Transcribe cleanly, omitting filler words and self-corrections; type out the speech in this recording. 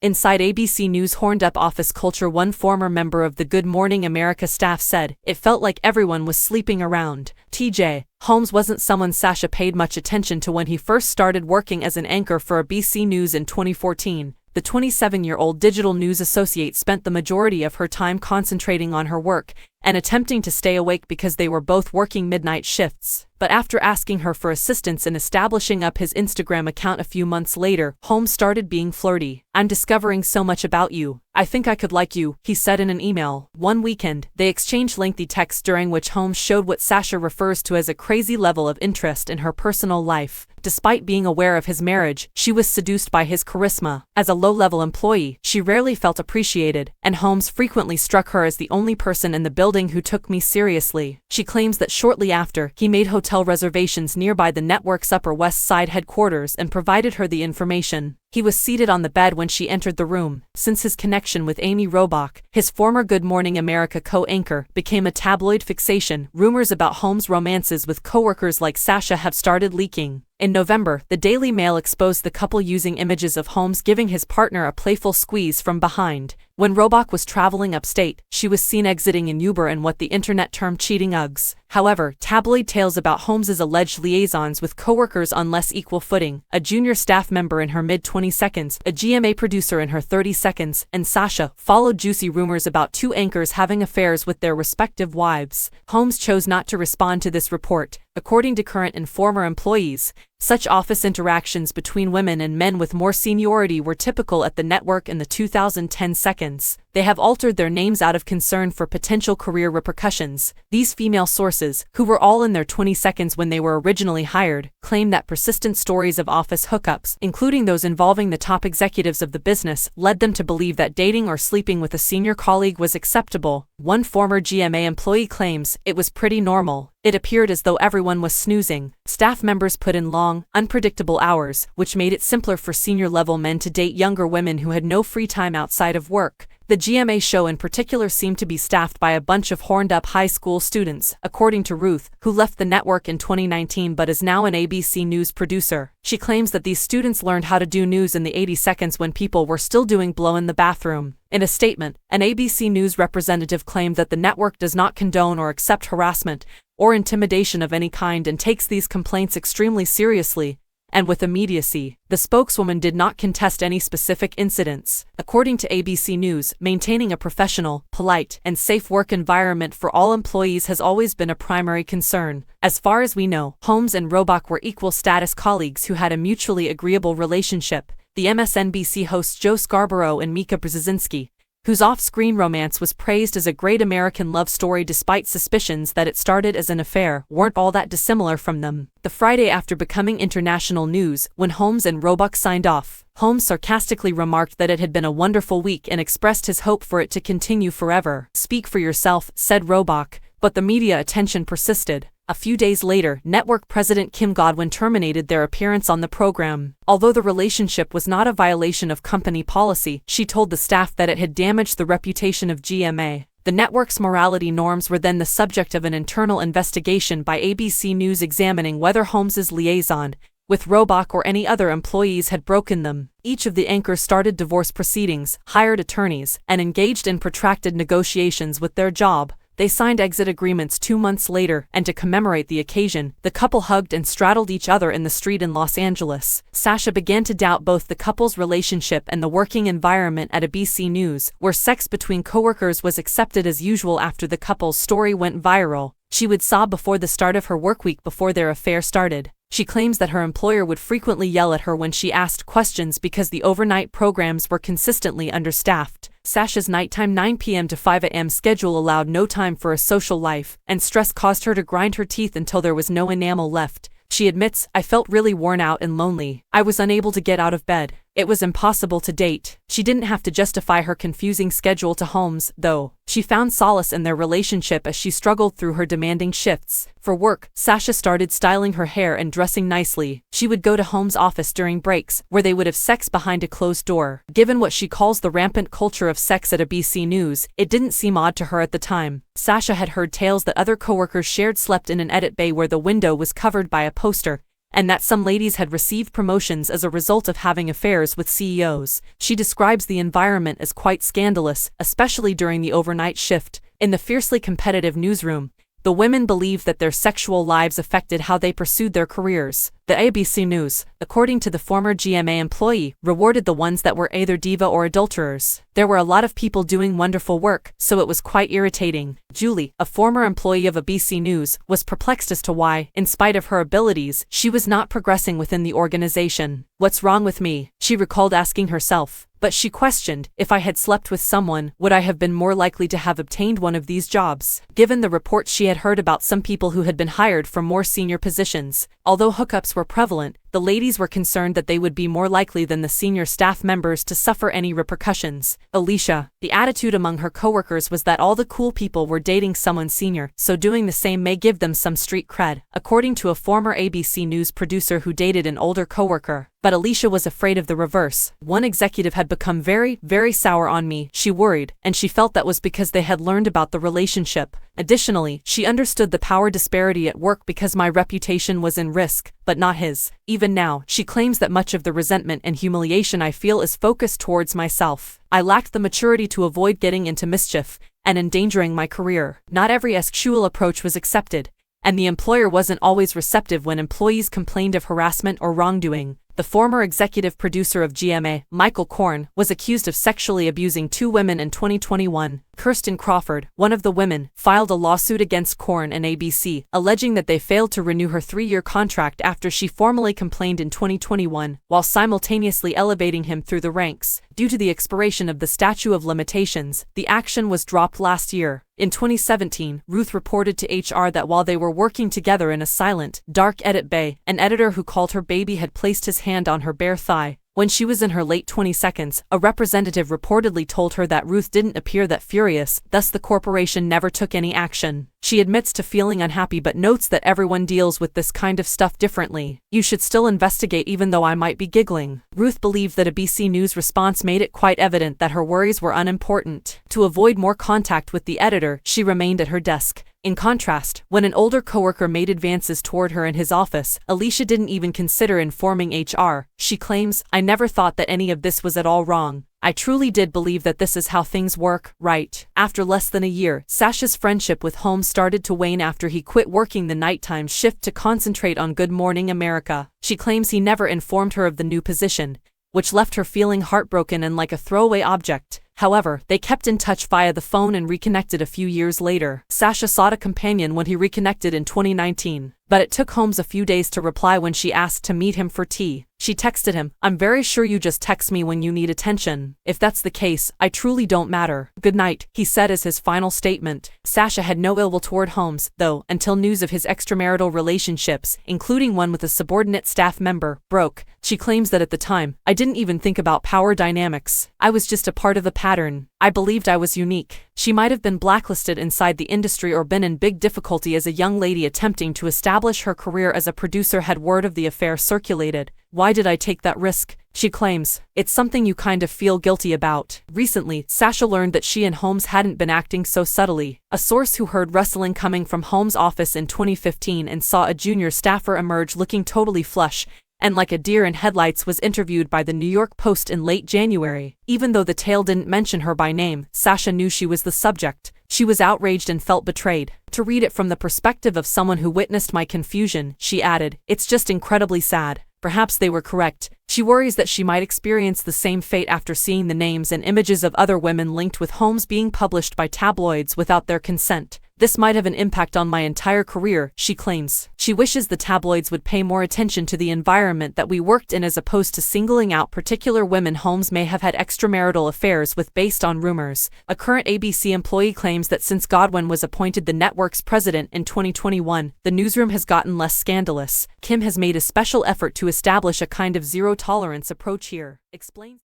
Inside ABC News' horned-up office culture, one former member of the Good Morning America staff said, "It felt like everyone was sleeping around." TJ Holmes wasn't someone Sasha paid much attention to when he first started working as an anchor for ABC News in 2014. The 27-year-old digital news associate spent the majority of her time concentrating on her work and attempting to stay awake because they were both working midnight shifts. But after asking her for assistance in establishing up his Instagram account a few months later, Holmes started being flirty. "I'm discovering so much about you. I think I could like you," he said in an email. One weekend, they exchanged lengthy texts during which Holmes showed what Sasha refers to as a crazy level of interest in her personal life. Despite being aware of his marriage, she was seduced by his charisma. As a low-level employee, she rarely felt appreciated, and Holmes frequently struck her as the only person in the building who took me seriously. She claims that shortly after, he made hotel reservations nearby the network's Upper West Side headquarters and provided her the information. He was seated on the bed when she entered the room. Since his connection with Amy Robach, his former Good Morning America co-anchor, became a tabloid fixation, rumors about Holmes' romances with coworkers like Sasha have started leaking. In November, the Daily Mail exposed the couple using images of Holmes giving his partner a playful squeeze from behind. When Robach was traveling upstate, she was seen exiting an Uber in what the internet termed cheating Uggs. However, tabloid tales about Holmes's alleged liaisons with coworkers on less equal footing, a junior staff member in her mid-20 seconds, a GMA producer in her 30 seconds, and Sasha, followed juicy rumors about two anchors having affairs with their respective wives. Holmes chose not to respond to this report. According to current and former employees, such office interactions between women and men with more seniority were typical at the network in the 2010 seconds. They have altered their names out of concern for potential career repercussions. These female sources, who were all in their 20 seconds when they were originally hired, claim that persistent stories of office hookups, including those involving the top executives of the business, led them to believe that dating or sleeping with a senior colleague was acceptable. One former GMA employee claims, "It was pretty normal. It appeared as though everyone was snoozing." Staff members put in long, unpredictable hours, which made it simpler for senior-level men to date younger women who had no free time outside of work. The GMA show in particular seemed to be staffed by a bunch of horned-up high school students, according to Ruth, who left the network in 2019 but is now an ABC News producer. She claims that these students learned how to do news in the 80 seconds when people were still doing blow in the bathroom. In a statement, an ABC News representative claimed that the network does not condone or accept harassment or intimidation of any kind and takes these complaints extremely seriously and with immediacy. The spokeswoman did not contest any specific incidents. According to ABC News, maintaining a professional, polite, and safe work environment for all employees has always been a primary concern. As far as we know, Holmes and Robach were equal status colleagues who had a mutually agreeable relationship. The MSNBC hosts Joe Scarborough and Mika Brzezinski, whose off-screen romance was praised as a great American love story despite suspicions that it started as an affair, weren't all that dissimilar from them. The Friday after becoming international news, when Holmes and Robach signed off, Holmes sarcastically remarked that it had been a wonderful week and expressed his hope for it to continue forever. "Speak for yourself," said Robach, but the media attention persisted. A few days later, network president Kim Godwin terminated their appearance on the program. Although the relationship was not a violation of company policy, she told the staff that it had damaged the reputation of GMA. The network's morality norms were then the subject of an internal investigation by ABC News examining whether Holmes's liaison with Robach or any other employees had broken them. Each of the anchors started divorce proceedings, hired attorneys, and engaged in protracted negotiations with their job. They signed exit agreements 2 months later, and to commemorate the occasion, the couple hugged and straddled each other in the street in Los Angeles. Sasha began to doubt both the couple's relationship and the working environment at ABC News, where sex between coworkers was accepted as usual after the couple's story went viral. She would sob before the start of her workweek before their affair started. She claims that her employer would frequently yell at her when she asked questions because the overnight programs were consistently understaffed. Sasha's nighttime 9 p.m. to 5 a.m. schedule allowed no time for a social life, and stress caused her to grind her teeth until there was no enamel left. She admits, "I felt really worn out and lonely. I was unable to get out of bed. It was impossible to date." She didn't have to justify her confusing schedule to Holmes, though. She found solace in their relationship as she struggled through her demanding shifts. For work, Sasha started styling her hair and dressing nicely. She would go to Holmes' office during breaks, where they would have sex behind a closed door. Given what she calls the rampant culture of sex at ABC News, it didn't seem odd to her at the time. Sasha had heard tales that other coworkers slept in an edit bay where the window was covered by a poster, and that some ladies had received promotions as a result of having affairs with CEOs. She describes the environment as quite scandalous, especially during the overnight shift. In the fiercely competitive newsroom, the women believed that their sexual lives affected how they pursued their careers. The ABC News, according to the former GMA employee, rewarded the ones that were either diva or adulterers. There were a lot of people doing wonderful work, so it was quite irritating. Julie, a former employee of ABC News, was perplexed as to why, in spite of her abilities, she was not progressing within the organization. "What's wrong with me?" she recalled asking herself. But she questioned, if I had slept with someone, would I have been more likely to have obtained one of these jobs? Given the reports she had heard about some people who had been hired for more senior positions, although hookups were prevalent, the ladies were concerned that they would be more likely than the senior staff members to suffer any repercussions. Alicia, the attitude among her coworkers was that all the cool people were dating someone senior, so doing the same may give them some street cred, according to a former ABC News producer who dated an older coworker. But Alicia was afraid of the reverse. "One executive had become very, very sour on me," she worried, and she felt that was because they had learned about the relationship. Additionally, she understood the power disparity at work because my reputation was in risk, but not his. Even now, she claims that much of the resentment and humiliation I feel is focused towards myself. I lacked the maturity to avoid getting into mischief and endangering my career. Not every sexual approach was accepted, and the employer wasn't always receptive when employees complained of harassment or wrongdoing. The former executive producer of GMA, Michael Korn, was accused of sexually abusing 2 women in 2021. Kirsten Crawford, one of the women, filed a lawsuit against Korn and ABC, alleging that they failed to renew her 3-year contract after she formally complained in 2021, while simultaneously elevating him through the ranks. Due to the expiration of the statute of limitations, the action was dropped last year. In 2017, Ruth reported to HR that while they were working together in a silent, dark edit bay, an editor who called her baby had placed his hand on her bare thigh. When she was in her late 20s, a representative reportedly told her that Ruth didn't appear that furious, thus the corporation never took any action. She admits to feeling unhappy but notes that everyone deals with this kind of stuff differently. "You should still investigate even though I might be giggling." Ruth believed that a ABC News response made it quite evident that her worries were unimportant. To avoid more contact with the editor, she remained at her desk. In contrast, when an older coworker made advances toward her in his office, Alicia didn't even consider informing HR. She claims, "I never thought that any of this was at all wrong. I truly did believe that this is how things work, right?" After less than a year, Sasha's friendship with Holmes started to wane after he quit working the nighttime shift to concentrate on Good Morning America. She claims he never informed her of the new position, which left her feeling heartbroken and like a throwaway object. However, they kept in touch via the phone and reconnected a few years later. Sasha sought a companion when he reconnected in 2019, but it took Holmes a few days to reply when she asked to meet him for tea. She texted him, "I'm very sure you just text me when you need attention. If that's the case, I truly don't matter. Good night," he said as his final statement. Sasha had no ill will toward Holmes, though, until news of his extramarital relationships, including one with a subordinate staff member, broke. She claims that at the time, "I didn't even think about power dynamics. I was just a part of the pattern. I believed I was unique." She might have been blacklisted inside the industry or been in big difficulty as a young lady attempting to establish her career as a producer had word of the affair circulated. "Why did I take that risk?" she claims. "It's something you kind of feel guilty about." Recently, Sasha learned that she and Holmes hadn't been acting so subtly. A source who heard rustling coming from Holmes' office in 2015 and saw a junior staffer emerge looking totally flush and like a deer in headlights was interviewed by the New York Post in late January. Even though the tale didn't mention her by name, Sasha knew she was the subject. She was outraged and felt betrayed. "To read it from the perspective of someone who witnessed my confusion," she added, "it's just incredibly sad." Perhaps they were correct. She worries that she might experience the same fate after seeing the names and images of other women linked with Holmes being published by tabloids without their consent. "This might have an impact on my entire career," she claims. She wishes the tabloids would pay more attention to the environment that we worked in as opposed to singling out particular women Holmes may have had extramarital affairs with based on rumors. A current ABC employee claims that since Godwin was appointed the network's president in 2021, the newsroom has gotten less scandalous. Kim has made a special effort to establish a kind of zero-tolerance approach here. Explains